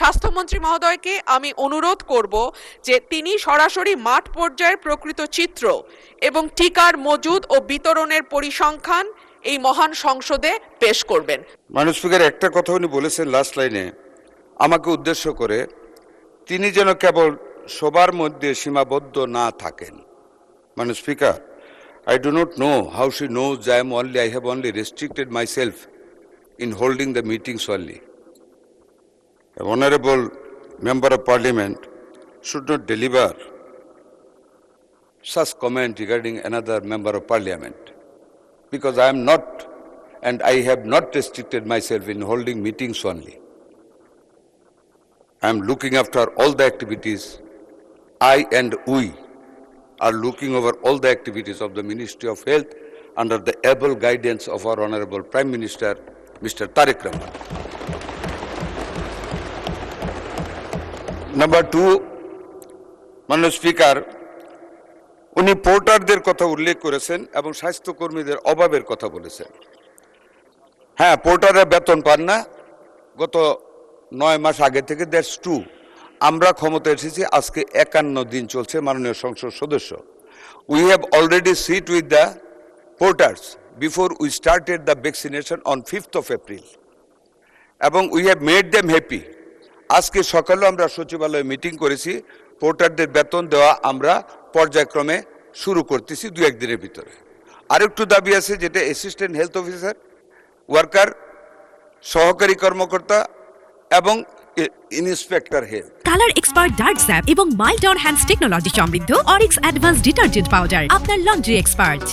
স্বাস্থ্যমন্ত্রী মহোদয়কে আমি অনুরোধ করব যে তিনি সরাসরি মাঠ পর্যায়ের প্রকৃত চিত্র এবং টিকার মজুদ ও বিতরণের পরিসংখ্যান এই মহান সংসদে পেশ করবেন। মাননীয় স্পিকার, একটা কথা উনি বলেছেন লাস্ট লাইনে আমাকে উদ্দেশ্য করে, তিনি যেন কেবল সবার মধ্যে সীমাবদ্ধ না থাকেন। মাননীয় speaker, I do not know how she knows I have only restricted myself in holding the meetings only. A honorable member of parliament should not deliver such comment regarding another member of parliament, because I am not and I have not restricted myself in holding meetings only. I am looking after all the activities. I and we are looking over all the activities of the Ministry of Health under the able guidance of our Honorable Prime Minister, Mr. Tariq Rahman. Number two, মাননীয় speaker, উনি পোর্টারদের কথা উল্লেখ করেছেন এবং স্বাস্থ্যকর্মীদের অভাবের কথা বলেছেন। হ্যাঁ, পোর্টাররা বেতন পান না গত 9 মাস আগে থেকে। That's true. আমরা ক্ষমতা এসেছি আজকে 51 দিন চলছে। মাননীয় সংসদ সদস্য, we have already sit with the porters before we started the vaccination on 5th of April এবং we have made them happy. আজকে সকালেও আমরা সচিবালয়ে মিটিং করেছি। পোর্টারদের বেতন দেওয়া আমরা পর্যায়ক্রমে শুরু করতেছি 2-1 দিনের ভিতরে। আরেকটু দাবি আছে, যেটা অ্যাসিস্ট্যান্ট হেলথ অফিসার, ওয়ার্কার, সহকারী কর্মকর্তা এবং inspector health. Colour expert dark sap এবং মাইল্ড অন হ্যান্ডস টেকনোলজি সমৃদ্ধ অরিক্স অ্যাডভান্স ডিটারজেন্ট পাউডার আপনার লন্ড্রি এক্সপার্ট।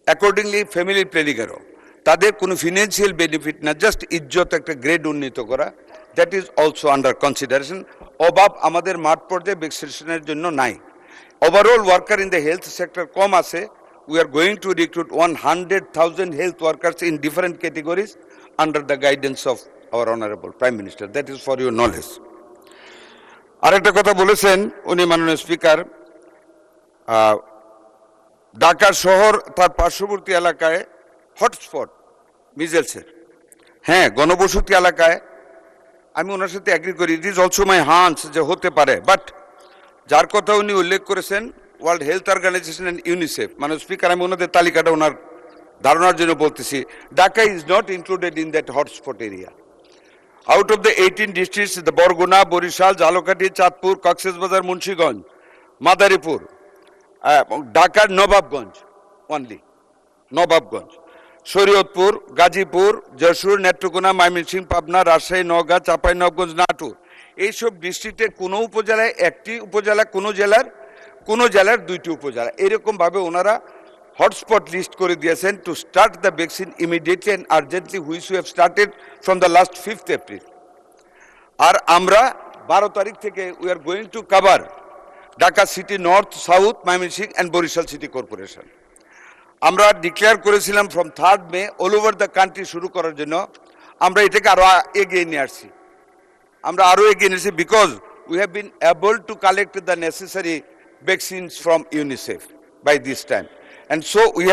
অ্যাকর্ডিংলি ফ্যামিলি প্ল্যানিংয়েরও তাদের কোনো ফিনান্সিয়াল বেনিফিট না, জাস্ট ইজ্জত একটা গ্রেড উন্নীত করা, that is also under consideration. অভাব আমাদের মাঠ পর্যায়ে ভ্যাকসিনেশনের জন্য নাই। Overall worker in the health sector কম আছে। We are going to recruit 100,000 health workers in different categories under the guidance of our honorable prime minister. That is for your knowledge. আরেকটা কথা বলেছেন উনি, মাননীয় স্পিকার, ঢাকা শহর তার পার্শ্ববর্তী এলাকায় হটস্পট মিজেলসের। হ্যাঁ, গণবসতি এলাকায় আমি ওনার সাথে এগ্রি করি। It is also my hunch যে হতে পারে, বাট যার কথা উনি উল্লেখ করেছেন World Health Organization and UNICEF, মাননীয় স্পিকার, আমি ওনাদের তালিকাটা ওনার ধারণার জন্য বলতেছি। Dhaka is not included in that hotspot area. Out of the 18 districts, the Borguna, Borishal, Jalokati, Chatpur, Cox's Bazar, Munshiganj, Madaripur, Dhaka, Nawabganj only, Nawabganj, Shariatpur, Gazipur, Jashur, Netrokona, Mymensingh, Pabna, Rajshahi, Nogha, Chapai-Nabganj, Natur। এইসব ডিস্ট্রিক্টের কোনো উপজেলায় একটি উপজেলা, কোনো জেলার 2টি উপজেলা, এরকমভাবে ওনারা হটস্পট লিস্ট করে দিয়েছেন to start the vaccine immediately and urgently, which we have started from the last 5th April। আর আমরা 12 তারিখ থেকে we are going to cover Dhaka city north, south, Mymensingh and Barisal city corporation. আমরা ডিক্লেয়ার করেছিলাম from 3rd May all over the country শুরু করার জন্য। আমরা এটাকে আরও এগিয়ে নিয়ে আসছি। Because we have been able to collect the necessary vaccines from UNICEF by this time. And so we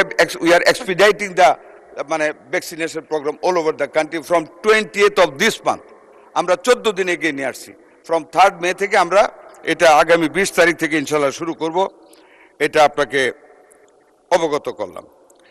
are expediting the vaccination program all over the country from 20th of this month. আমরা 14 দিন এগিয়ে নিয়ে আসছি। From 3rd May থেকে আমরা এটা আগামী 20 তারিখ থেকে ইনশাআল্লাহ শুরু করব। এটা আপনাকে অবগত করলাম।